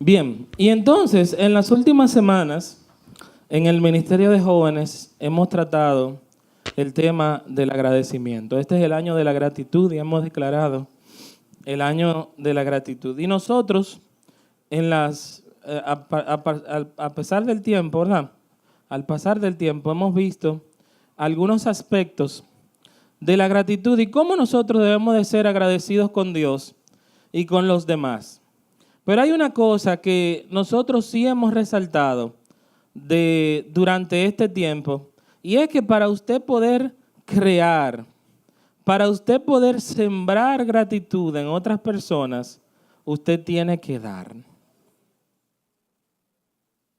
Bien, y entonces en las últimas semanas en el Ministerio de Jóvenes hemos tratado el tema del agradecimiento. Este es el año de la gratitud y hemos declarado el año de la gratitud. Y nosotros, a pesar del tiempo, ¿verdad? Al pasar del tiempo hemos visto algunos aspectos de la gratitud y cómo nosotros debemos de ser agradecidos con Dios y con los demás. Pero hay una cosa que nosotros sí hemos resaltado durante este tiempo, y es que para usted poder crear, para usted poder sembrar gratitud en otras personas, usted tiene que dar.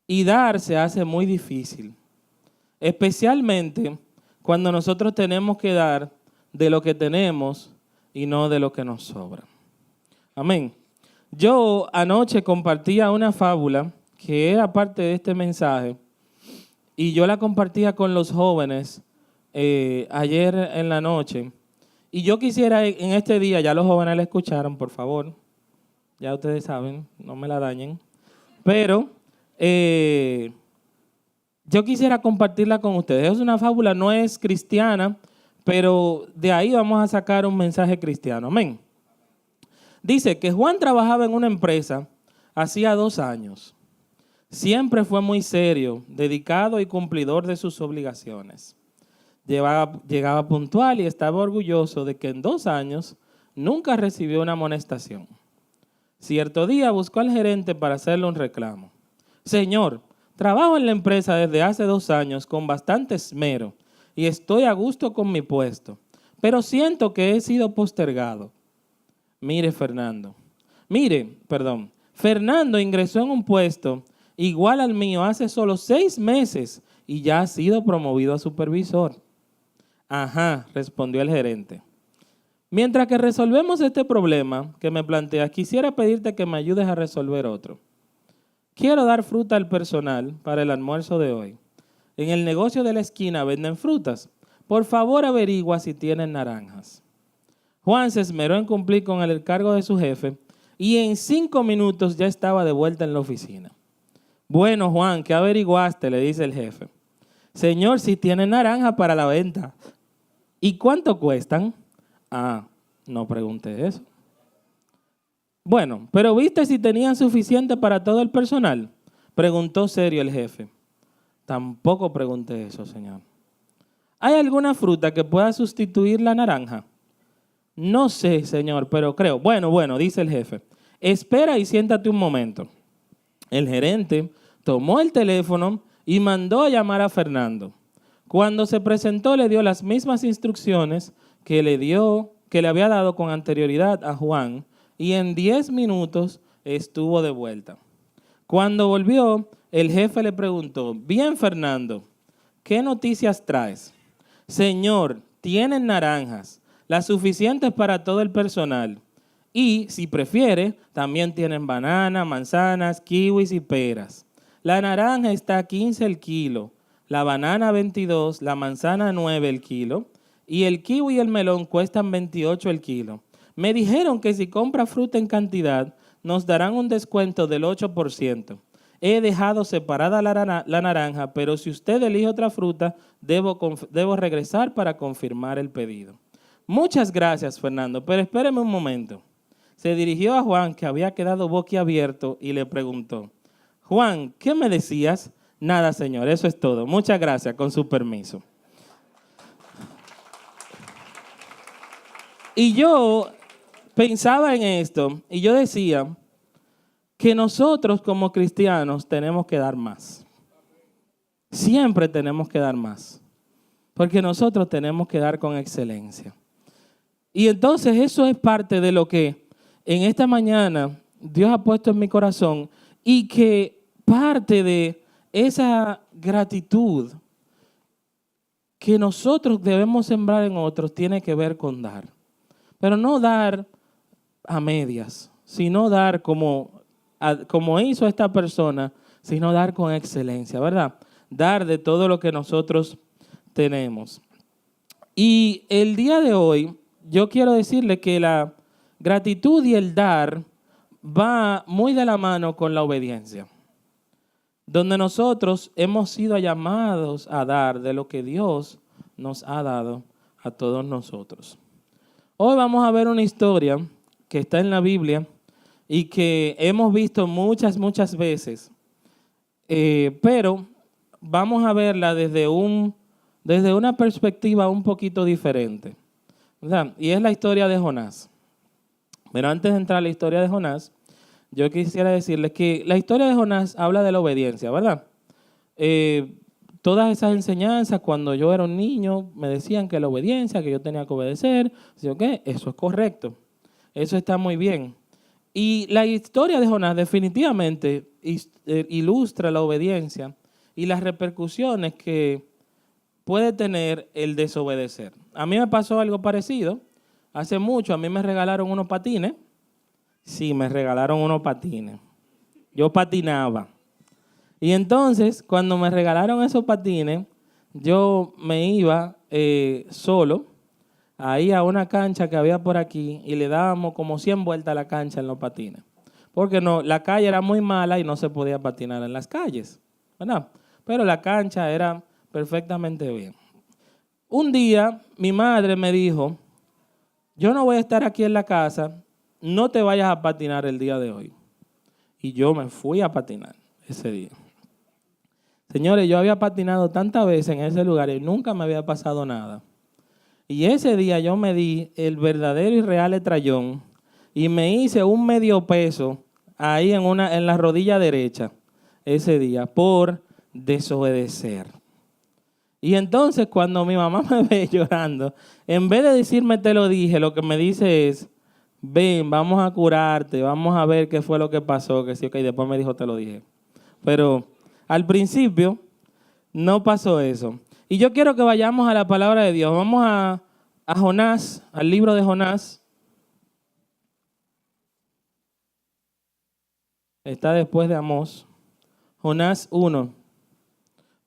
Y dar se hace muy difícil, especialmente cuando nosotros tenemos que dar de lo que tenemos y no de lo que nos sobra. Amén. Yo anoche compartía una fábula que era parte de este mensaje y yo la compartía con los jóvenes ayer en la noche. Y yo quisiera en este día, ya los jóvenes la escucharon, por favor, ya ustedes saben, no me la dañen, pero yo quisiera compartirla con ustedes. Es una fábula, no es cristiana, pero de ahí vamos a sacar un mensaje cristiano. Amén. Dice que Juan trabajaba en una empresa hacía 2 años. Siempre fue muy serio, dedicado y cumplidor de sus obligaciones. Llegaba puntual y estaba orgulloso de que en 2 años nunca recibió una amonestación. Cierto día buscó al gerente para hacerle un reclamo. Señor, trabajo en la empresa desde hace 2 años con bastante esmero y estoy a gusto con mi puesto, pero siento que he sido postergado. Fernando ingresó en un puesto igual al mío hace solo 6 meses y ya ha sido promovido a supervisor. Ajá, respondió el gerente. Mientras que resolvemos este problema que me planteas, quisiera pedirte que me ayudes a resolver otro. Quiero dar fruta al personal para el almuerzo de hoy. En el negocio de la esquina venden frutas. Por favor, averigua si tienen naranjas. Juan se esmeró en cumplir con el encargo de su jefe y en 5 minutos ya estaba de vuelta en la oficina. Bueno, Juan, ¿qué averiguaste?, le dice el jefe. Señor, si tiene naranja para la venta. ¿Y cuánto cuestan? Ah, no pregunté eso. Bueno, pero ¿viste si tenían suficiente para todo el personal? Preguntó serio el jefe. Tampoco pregunté eso, señor. ¿Hay alguna fruta que pueda sustituir la naranja? No sé, señor, pero creo. Bueno, dice el jefe. Espera y siéntate un momento. El gerente tomó el teléfono y mandó a llamar a Fernando. Cuando se presentó, le dio las mismas instrucciones que le había dado con anterioridad a Juan, y en 10 minutos estuvo de vuelta. Cuando volvió, el jefe le preguntó, bien, Fernando, ¿qué noticias traes? Señor, tienen naranjas, las suficientes para todo el personal. Y, si prefiere, también tienen banana, manzanas, kiwis y peras. La naranja está a 15 el kilo, la banana 22, la manzana 9 el kilo, y el kiwi y el melón cuestan 28 el kilo. Me dijeron que si compra fruta en cantidad, nos darán un descuento del 8%. He dejado separada la naranja, pero si usted elige otra fruta, debo regresar para confirmar el pedido. Muchas gracias, Fernando, pero espéreme un momento. Se dirigió a Juan, que había quedado boquiabierto, y le preguntó, Juan, ¿qué me decías? Nada, señor, eso es todo. Muchas gracias, con su permiso. Y yo pensaba en esto, y yo decía que nosotros como cristianos tenemos que dar más. Siempre tenemos que dar más, porque nosotros tenemos que dar con excelencia. Y entonces eso es parte de lo que en esta mañana Dios ha puesto en mi corazón, y que parte de esa gratitud que nosotros debemos sembrar en otros tiene que ver con dar. Pero no dar a medias, sino dar como hizo esta persona, sino dar con excelencia, ¿verdad? Dar de todo lo que nosotros tenemos. Y el día de hoy yo quiero decirle que la gratitud y el dar va muy de la mano con la obediencia, donde nosotros hemos sido llamados a dar de lo que Dios nos ha dado a todos nosotros. Hoy vamos a ver una historia que está en la Biblia y que hemos visto muchas veces, pero vamos a verla desde una perspectiva un poquito diferente, ¿verdad? Y es la historia de Jonás. Pero antes de entrar a la historia de Jonás, yo quisiera decirles que la historia de Jonás habla de la obediencia, ¿verdad? Todas esas enseñanzas, cuando yo era un niño, me decían que la obediencia, que yo tenía que obedecer. ¿Sí, okay? Eso es correcto. Eso está muy bien. Y la historia de Jonás definitivamente ilustra la obediencia y las repercusiones que puede tener el desobedecer. A mí me pasó algo parecido. Hace mucho a mí me regalaron unos patines. Sí, me regalaron unos patines. Yo patinaba. Y entonces, cuando me regalaron esos patines, yo me iba solo ahí a una cancha que había por aquí y le dábamos como 100 vueltas a la cancha en los patines. Porque no, la calle era muy mala y no se podía patinar en las calles, ¿verdad? Pero la cancha era perfectamente bien. Un día mi madre me dijo, yo no voy a estar aquí en la casa, no te vayas a patinar el día de hoy. Y yo me fui a patinar ese día. Señores, yo había patinado tantas veces en ese lugar y nunca me había pasado nada. Y ese día yo me di el verdadero y real estrellón y me hice un medio peso ahí en la rodilla derecha ese día por desobedecer. Y entonces cuando mi mamá me ve llorando, en vez de decirme te lo dije, lo que me dice es, ven, vamos a curarte, vamos a ver qué fue lo que pasó, que sí, ok, después me dijo te lo dije. Pero al principio no pasó eso. Y yo quiero que vayamos a la palabra de Dios. Vamos a Jonás, al libro de Jonás. Está después de Amós. Jonás 1.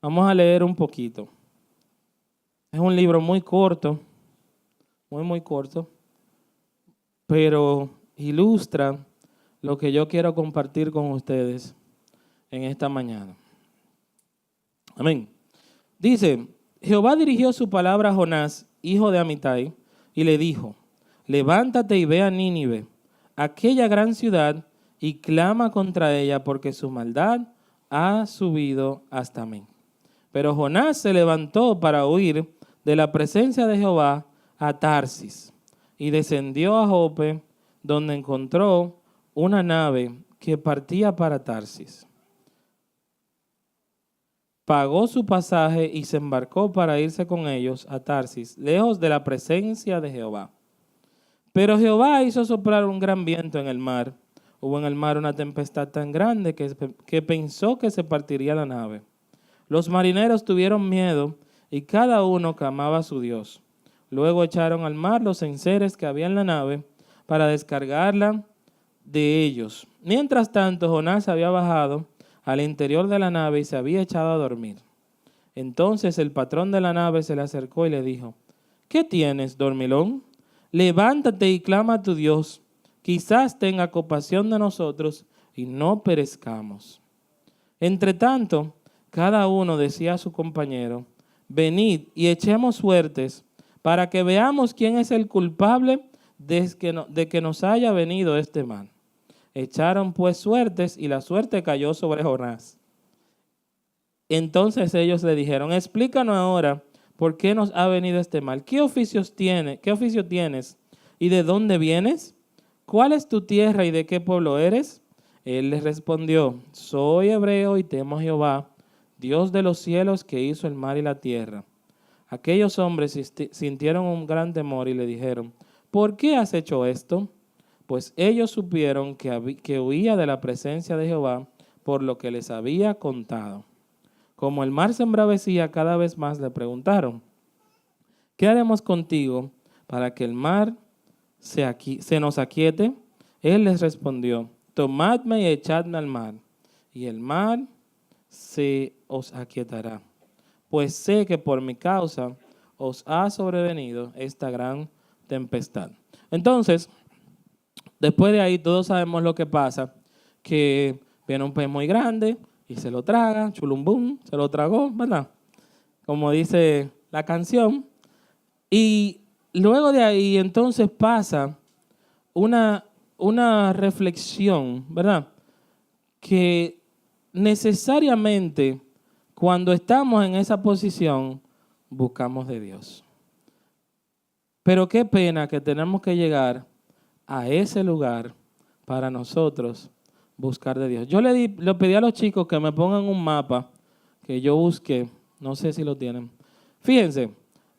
Vamos a leer un poquito. Es un libro muy corto, muy corto, pero ilustra lo que yo quiero compartir con ustedes en esta mañana. Amén. Dice, Jehová dirigió su palabra a Jonás, hijo de Amitai, y le dijo, levántate y ve a Nínive, aquella gran ciudad, y clama contra ella, porque su maldad ha subido hasta mí. Pero Jonás se levantó para huir de la presencia de Jehová a Tarsis, y descendió a Jope, donde encontró una nave que partía para Tarsis. Pagó su pasaje y se embarcó para irse con ellos a Tarsis, lejos de la presencia de Jehová. Pero Jehová hizo soplar un gran viento en el mar. Hubo en el mar una tempestad tan grande que pensó que se partiría la nave. Los marineros tuvieron miedo y cada uno clamaba a su Dios. Luego echaron al mar los enseres que había en la nave para descargarla de ellos. Mientras tanto, Jonás había bajado al interior de la nave y se había echado a dormir. Entonces el patrón de la nave se le acercó y le dijo, ¿qué tienes, dormilón? Levántate y clama a tu Dios, quizás tenga compasión de nosotros y no perezcamos. Entretanto, cada uno decía a su compañero, venid y echemos suertes para que veamos quién es el culpable de que nos haya venido este mal. Echaron pues suertes y la suerte cayó sobre Jonás. Entonces ellos le dijeron, explícanos ahora por qué nos ha venido este mal. ¿Qué oficio tienes y de dónde vienes? ¿Cuál es tu tierra y de qué pueblo eres? Él les respondió, soy hebreo y temo a Jehová, Dios de los cielos que hizo el mar y la tierra. Aquellos hombres sintieron un gran temor y le dijeron, ¿por qué has hecho esto? Pues ellos supieron que huía de la presencia de Jehová por lo que les había contado. Como el mar se embravecía cada vez más, le preguntaron, ¿qué haremos contigo para que el mar se nos aquiete? Él les respondió, tomadme y echadme al mar, y el mar se os aquietará. Pues sé que por mi causa os ha sobrevenido esta gran tempestad. Entonces, Después de ahí todos sabemos lo que pasa, que viene un pez muy grande y se lo traga, chulumbum, se lo tragó, ¿verdad? Como dice la canción. Y luego de ahí entonces pasa una reflexión, ¿verdad? Que necesariamente cuando estamos en esa posición buscamos de Dios. Pero qué pena que tenemos que llegar a ese lugar para nosotros buscar de Dios. Yo le pedí a los chicos que me pongan un mapa que yo busqué, no sé si lo tienen. Fíjense,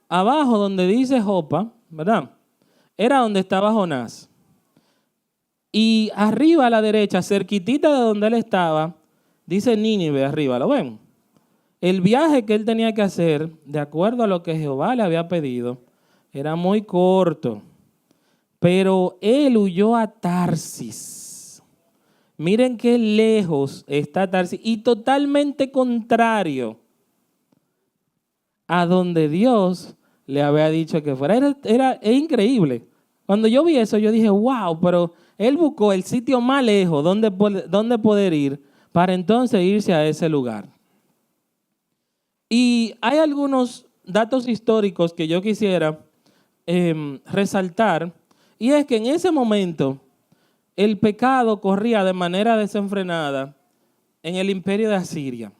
abajo donde dice Jopa, ¿verdad? Era donde estaba Jonás. Y arriba a la derecha, cerquitita de donde él estaba, dice Nínive arriba, ¿lo ven? El viaje que él tenía que hacer, de acuerdo a lo que Jehová le había pedido, era muy corto. Pero él huyó a Tarsis. Miren qué lejos está Tarsis y totalmente contrario a donde Dios le había dicho que fuera. Es increíble. Cuando yo vi eso, yo dije, wow, pero él buscó el sitio más lejos donde poder ir para entonces irse a ese lugar. Y hay algunos datos históricos que yo quisiera resaltar, y es que en ese momento el pecado corría de manera desenfrenada en el imperio de Asiria,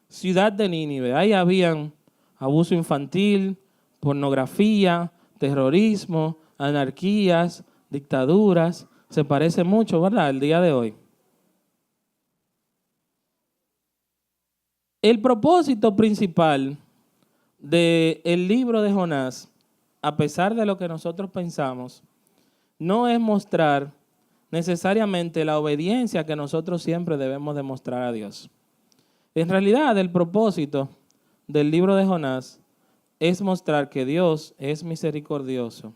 ciudad de Nínive. Ahí habían abuso infantil, pornografía, terrorismo, anarquías, dictaduras. Se parece mucho, ¿verdad?, el día de hoy. El propósito principal del libro de Jonás, a pesar de lo que nosotros pensamos, no es mostrar necesariamente la obediencia que nosotros siempre debemos demostrar a Dios. En realidad, el propósito del libro de Jonás es mostrar que Dios es misericordioso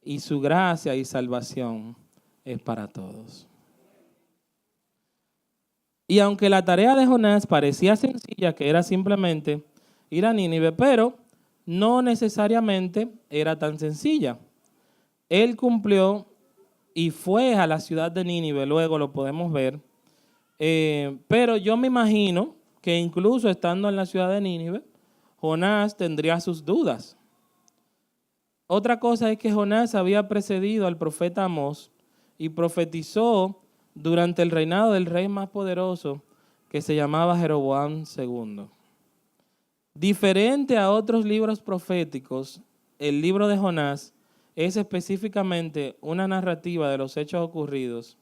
y su gracia y salvación es para todos. Y aunque la tarea de Jonás parecía sencilla, que era simplemente ir a Nínive, pero no necesariamente era tan sencilla. Él cumplió y fue a la ciudad de Nínive, luego lo podemos ver, pero yo me imagino que incluso estando en la ciudad de Nínive, Jonás tendría sus dudas. Otra cosa es que Jonás había precedido al profeta Amós y profetizó durante el reinado del rey más poderoso que se llamaba Jeroboam II. Diferente a otros libros proféticos, el libro de Jonás es específicamente una narrativa de los hechos ocurridos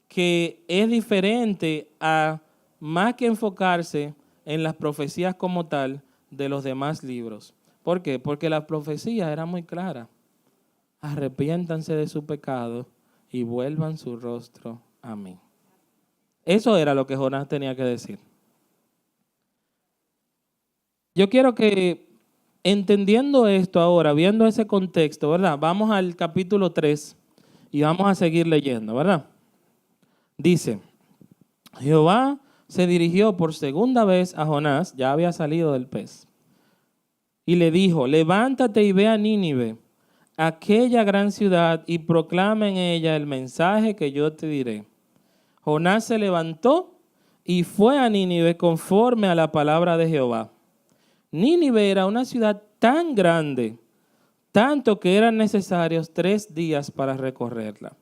que es diferente a, más que enfocarse en las profecías como tal de los demás libros. ¿Por qué? Porque la profecía era muy clara. Arrepiéntanse de su pecado y vuelvan su rostro a mí. Eso era lo que Jonás tenía que decir. Yo quiero que, entendiendo esto ahora, viendo ese contexto, ¿verdad? Vamos al capítulo 3 y vamos a seguir leyendo, ¿verdad? Dice, Jehová se dirigió por segunda vez a Jonás, ya había salido del pez, y le dijo, levántate y ve a Nínive, aquella gran ciudad, y proclama en ella el mensaje que yo te diré. Jonás se levantó y fue a Nínive conforme a la palabra de Jehová. Nínive era una ciudad tan grande, tanto que eran necesarios 3 días para recorrerla.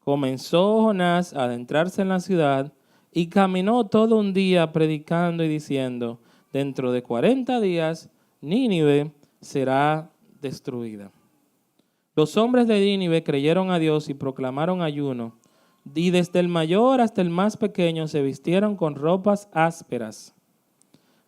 Comenzó Jonás a adentrarse en la ciudad y caminó todo un día predicando y diciendo, dentro de 40 días Nínive será destruida. Los hombres de Nínive creyeron a Dios y proclamaron ayuno, y desde el mayor hasta el más pequeño se vistieron con ropas ásperas.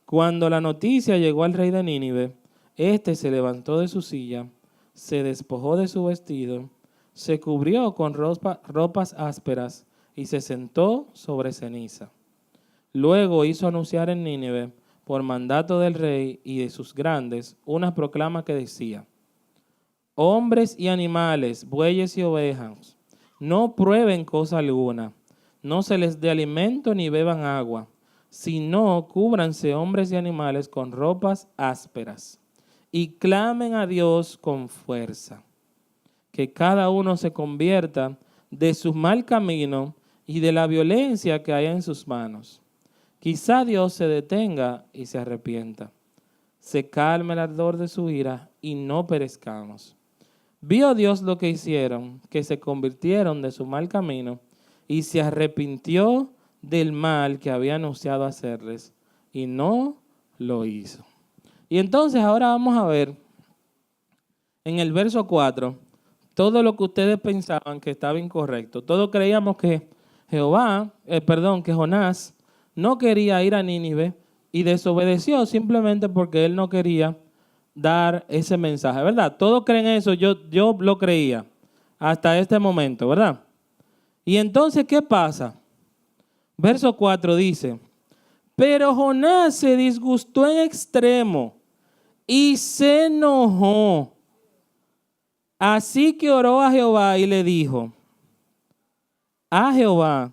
Cuando la noticia llegó al rey de Nínive, éste se levantó de su silla, se despojó de su vestido, se cubrió con ropas ásperas y se sentó sobre ceniza. Luego hizo anunciar en Nínive, por mandato del rey y de sus grandes, una proclama que decía, hombres y animales, bueyes y ovejas, no prueben cosa alguna, no se les dé alimento ni beban agua, sino cúbranse hombres y animales con ropas ásperas y clamen a Dios con fuerza. Que cada uno se convierta de su mal camino y de la violencia que hay en sus manos. Quizá Dios se detenga y se arrepienta. Se calme el ardor de su ira y no perezcamos. Vio Dios lo que hicieron, que se convirtieron de su mal camino y se arrepintió del mal que había anunciado hacerles y no lo hizo. Y entonces ahora vamos a ver en el verso 4 todo lo que ustedes pensaban que estaba incorrecto. Todos creíamos que que Jonás no quería ir a Nínive y desobedeció simplemente porque él no quería dar ese mensaje, ¿verdad? Todos creen eso, yo lo creía hasta este momento, ¿verdad? Y entonces, ¿qué pasa? Verso 4 dice, pero Jonás se disgustó en extremo y se enojó. Así que oró a Jehová y le dijo, a Jehová,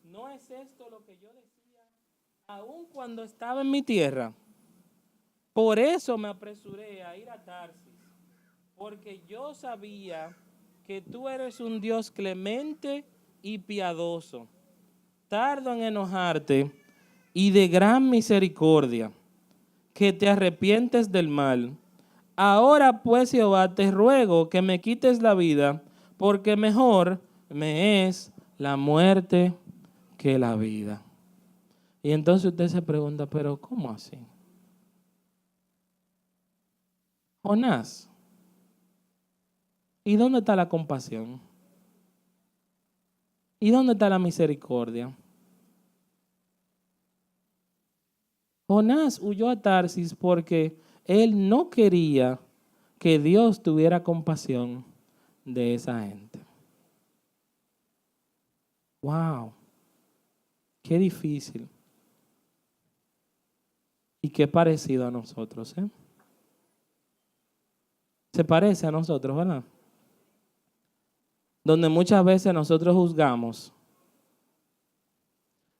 ¿no es esto lo que yo decía aún cuando estaba en mi tierra? Por eso me apresuré a ir a Tarsis, porque yo sabía que tú eres un Dios clemente y piadoso, tardo en enojarte y de gran misericordia, que te arrepientes del mal. Ahora pues, Jehová, te ruego que me quites la vida, porque mejor me es la muerte que la vida. Y entonces usted se pregunta, ¿pero cómo así? Jonás, ¿y dónde está la compasión? ¿Y dónde está la misericordia? Jonás huyó a Tarsis porque él no quería que Dios tuviera compasión de esa gente. ¡Wow! ¡Qué difícil! Y qué parecido a nosotros, ¿eh? Se parece a nosotros, ¿verdad? Donde muchas veces nosotros juzgamos.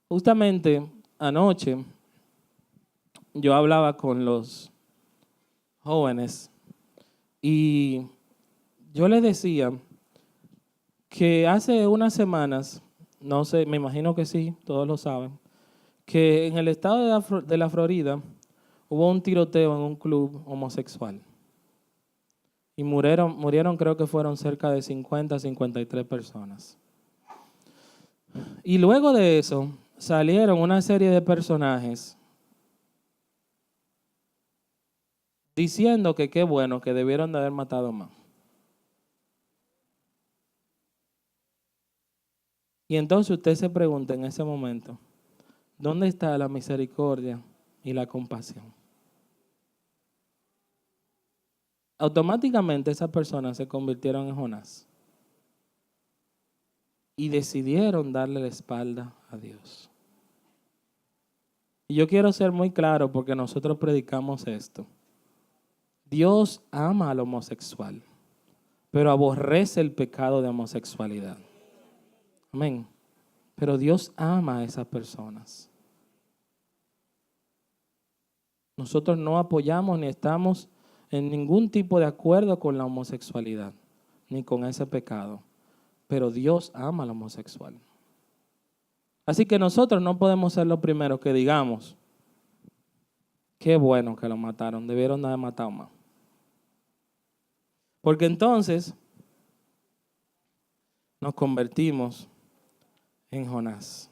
Justamente anoche yo hablaba con los jóvenes y yo les decía que hace unas semanas, no sé, me imagino que sí, todos lo saben, que en el estado de la Florida hubo un tiroteo en un club homosexual. Y murieron creo que fueron cerca de 50, 53 personas. Y luego de eso salieron una serie de personajes diciendo que qué bueno, que debieron de haber matado más. Y entonces usted se pregunta en ese momento, ¿dónde está la misericordia y la compasión? Automáticamente esas personas se convirtieron en Jonás y decidieron darle la espalda a Dios. Y yo quiero ser muy claro porque nosotros predicamos esto. Dios ama al homosexual, pero aborrece el pecado de homosexualidad. Amén. Pero Dios ama a esas personas. Nosotros no apoyamos ni estamos en ningún tipo de acuerdo con la homosexualidad, ni con ese pecado. Pero Dios ama al homosexual. Así que nosotros no podemos ser los primeros que digamos, qué bueno que lo mataron, debieron de haber matado más. Porque entonces nos convertimos en Jonás.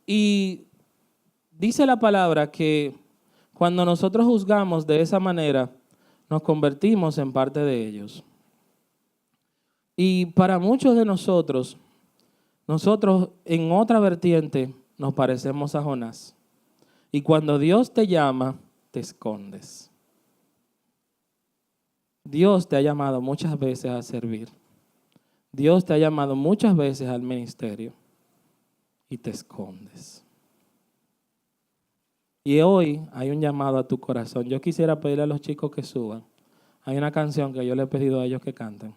Y dice la palabra que cuando nosotros juzgamos de esa manera, nos convertimos en parte de ellos. Y para muchos de nosotros en otra vertiente nos parecemos a Jonás. Y cuando Dios te llama, te escondes. Dios te ha llamado muchas veces a servir. Dios te ha llamado muchas veces al ministerio y te escondes. Y hoy hay un llamado a tu corazón. Yo quisiera pedirle a los chicos que suban. Hay una canción que yo le he pedido a ellos que canten.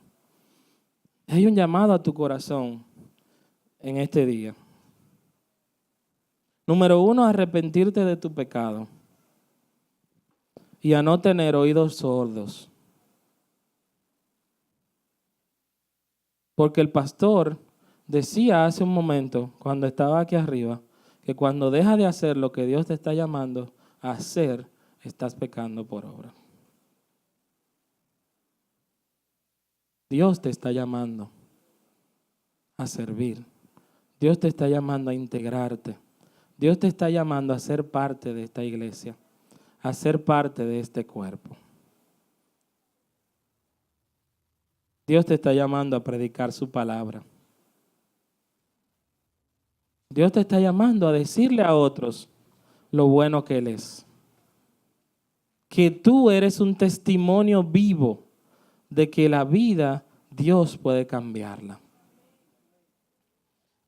Hay un llamado a tu corazón en este día. Número 1, arrepentirte de tu pecado y a no tener oídos sordos. Porque el pastor decía hace un momento, cuando estaba aquí arriba, que cuando dejas de hacer lo que Dios te está llamando a hacer, estás pecando por obra. Dios te está llamando a servir. Dios te está llamando a integrarte. Dios te está llamando a ser parte de esta iglesia, a ser parte de este cuerpo. Dios te está llamando a predicar su palabra. Dios te está llamando a decirle a otros lo bueno que Él es. Que tú eres un testimonio vivo de que la vida Dios puede cambiarla.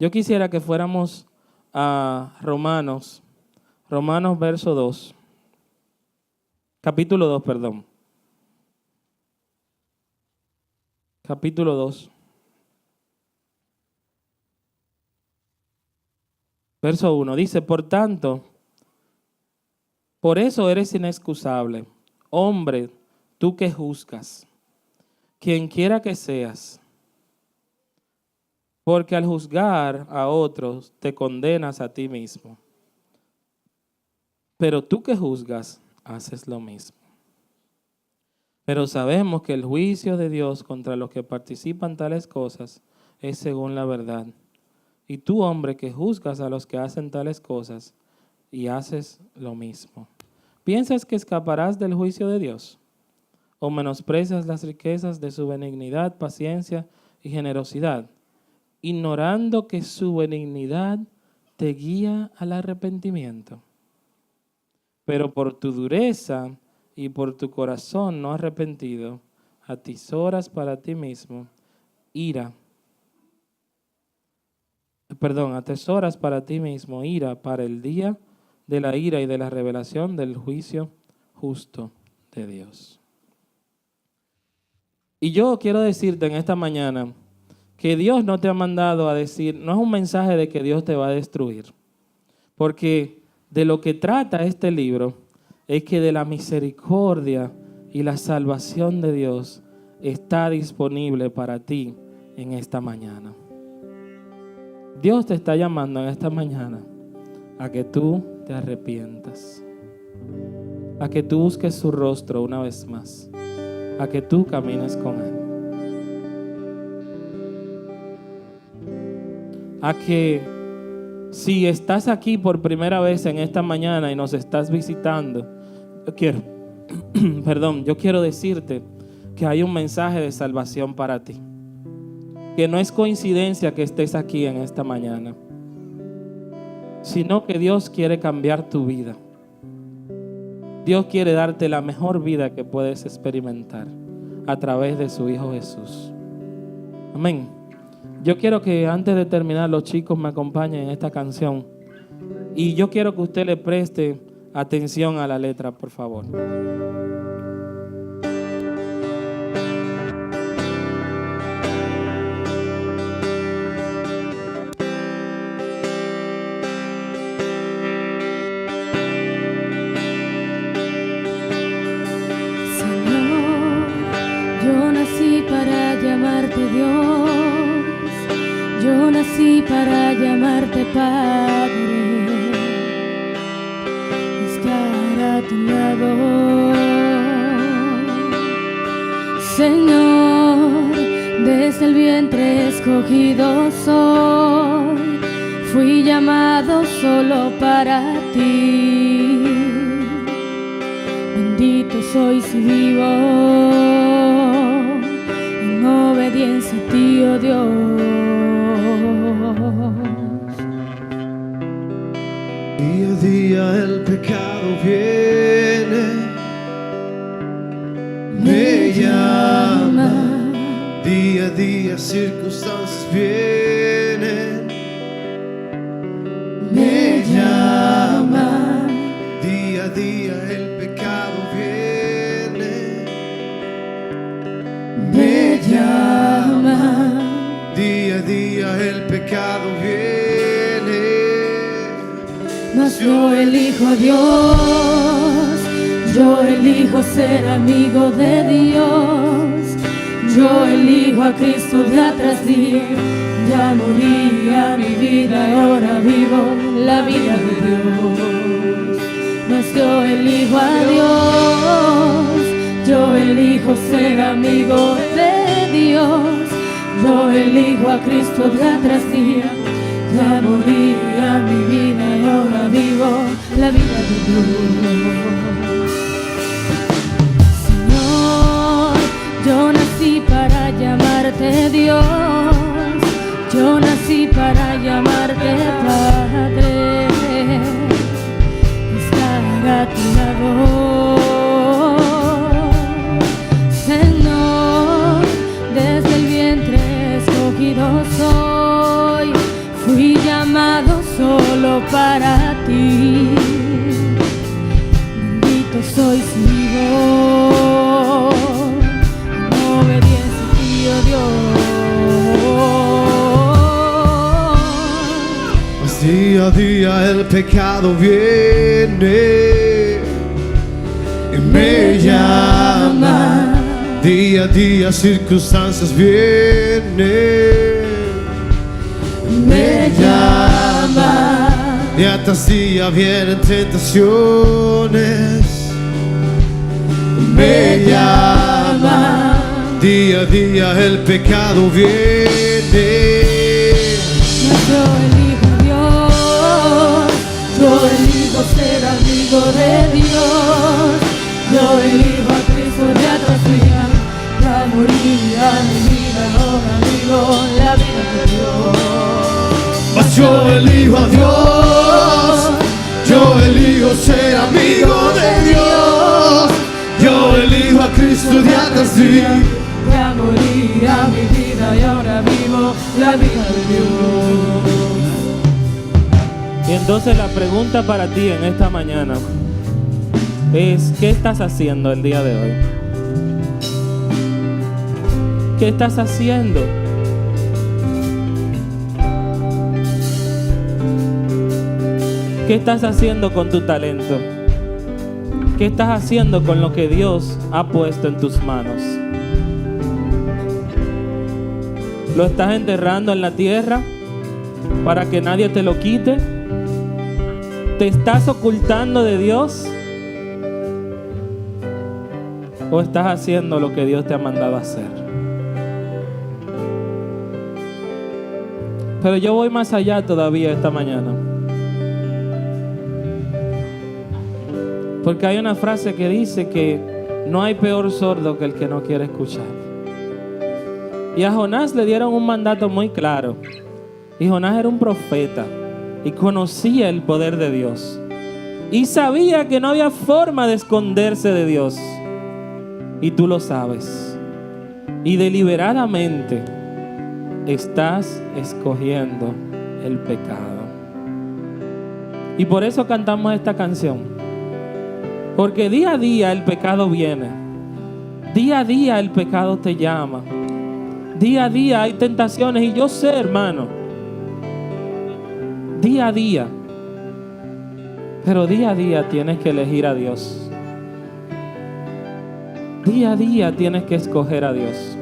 Yo quisiera que fuéramos a Romanos verso 2. Capítulo 2, perdón. Capítulo 2. Verso 1 dice, por tanto, por eso eres inexcusable, hombre, tú que juzgas, quien quiera que seas, porque al juzgar a otros te condenas a ti mismo. Pero tú que juzgas, haces lo mismo. Pero sabemos que el juicio de Dios contra los que participan tales cosas es según la verdad. Y tú, hombre, que juzgas a los que hacen tales cosas y haces lo mismo, ¿piensas que escaparás del juicio de Dios? ¿O menosprecias las riquezas de su benignidad, paciencia y generosidad, ignorando que su benignidad te guía al arrepentimiento? Pero por tu dureza y por tu corazón no arrepentido, atesoras para ti mismo atesoras para ti mismo ira para el día de la ira y de la revelación del juicio justo de Dios. Y yo quiero decirte en esta mañana que Dios no te ha mandado a decir, no es un mensaje de que Dios te va a destruir, porque de lo que trata este libro es que de la misericordia y la salvación de Dios está disponible para ti en esta mañana. Dios te está llamando en esta mañana a que tú te arrepientas, a que tú busques su rostro una vez más, a que tú camines con Él, a que si estás aquí por primera vez en esta mañana y nos estás visitando, yo quiero decirte que hay un mensaje de salvación para ti. Que no es coincidencia que estés aquí en esta mañana, sino que Dios quiere cambiar tu vida. Dios quiere darte la mejor vida que puedes experimentar a través de su Hijo Jesús. Amén. Yo quiero que antes de terminar los chicos me acompañen en esta canción. Y yo quiero que usted le preste atención a la letra, por favor. Yo nací para llamarte Padre, estar a tu lado. Señor, desde el vientre escogido soy, fui llamado solo para ti. Bendito soy si vivo en obediencia a ti, oh Dios. Día a día el pecado viene, me llama. Día a día circunstancias vienen, me llama. Día a día el pecado viene, me llama. Día a día el pecado viene, mas yo elijo a Dios, yo elijo ser amigo de Dios, Yo elijo a Cristo día tras día. Ya moría mi vida y ahora vivo la vida de Dios. Mas yo elijo a Dios. Yo elijo ser amigo de Dios. Yo elijo a Cristo día tras día. Ya moría mi vida y ahora vivo la vida de Dios. Señor, yo nací para llamarte Dios. Yo nací para llamarte Padre. Estar a tu lado. Señor, desde el vientre escogido soy. Fui llamado solo para ti. Bendito soy si vivo en obediencia a ti, oh Dios. Día a día el pecado viene y me llama. Día a día circunstancias vienen, me llama. Día tras día vienen tentaciones, me llama. Día a día el pecado viene. Yo elijo a Dios. Yo elijo ser amigo de Dios. Yo elijo a Cristo día tras día. Ya moría mi vida, ahora vivo la vida de Dios. Mas yo elijo a Dios. Yo elijo ser amigo de Dios. Yo elijo a Cristo día tras día. Ya moría mi vida y ahora vivo la vida de Dios. Y entonces la pregunta para ti en esta mañana es: ¿qué estás haciendo el día de hoy? ¿Qué estás haciendo? ¿Qué estás haciendo con tu talento? ¿Qué estás haciendo con lo que Dios ha puesto en tus manos? ¿Lo estás enterrando en la tierra para que nadie te lo quite? ¿Te estás ocultando de Dios? ¿O estás haciendo lo que Dios te ha mandado a hacer? Pero yo voy más allá todavía esta mañana. Porque hay una frase que dice que no hay peor sordo que el que no quiere escuchar. Y a Jonás le dieron un mandato muy claro. Y Jonás era un profeta y conocía el poder de Dios. Y sabía que no había forma de esconderse de Dios. Y tú lo sabes. Y deliberadamente estás escogiendo el pecado. Y por eso cantamos esta canción. Porque día a día el pecado viene. Día a día el pecado te llama. Día a día hay tentaciones. Y yo sé, hermano, día a día. Pero día a día tienes que elegir a Dios. Día a día tienes que escoger a Dios.